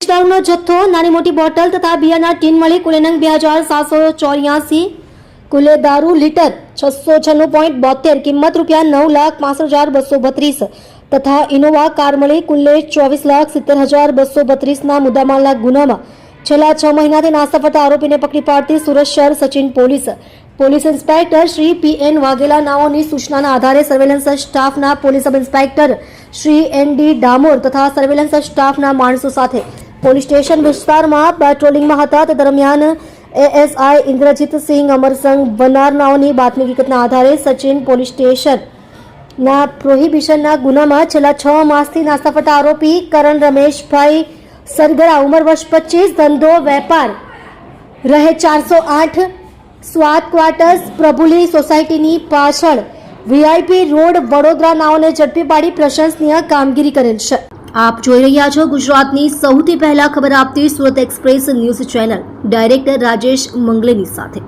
દારૂનો જથ્થો, નાની મોટી બોટલ તથા બિયરના ટીન મળી કુલ નંગ 2784, કુલે દારૂ લીટર 696.72, કિંમત ₹9,65,232 તથા ઇનોવા કાર મળી કુલ્લે 24,70,232ના મુદ્દામાલના ગુનામાં છેલ્લા 6 મહિનાથી નાસ્તા ફરતા આરોપીને પકડી પાડતી સુરત શહેર Sachin police inspector Shri PN Vaghela નાઓની સૂચનાના આધારે સર્વેલન્સ સ્ટાફના police sub inspector Shri ND Damor તથા સર્વેલન્સ સ્ટાફના માણસો સાથે પોલીસ સ્ટેશન વિસ્તારમાં પેટ્રોલિંગમાં હતા તે દરમિયાન ASI ઇન્દ્રજીતસિંહ અમરસંગ બનારનાઓની બાતમી હકીકતના આધારે સચિન પોલીસ સ્ટેશનના પ્રોહિબિશનના ગુનામાં છેલ્લા 6 માસથી નાસ્તા ફરતા આરોપી કરણ રમેશભાઈ સરગડા, ઉંમર વર્ષ 25, ધંધો વેપાર, રહે 408 સ્વાદ ક્વાર્ટર્સ, પ્રભુલી સોસાયટીની પાછળ, VIP રોડ, વડોદરા નાઓને ઝડપી પાડી પ્રશંસનીય કામગીરી કરેલ છે। આપ જોઈ રહ્યા છો ગુજરાતની સૌથી પહેલા ખબર આપતી Surat express news channel, director Rajesh મંગલેની સાથે।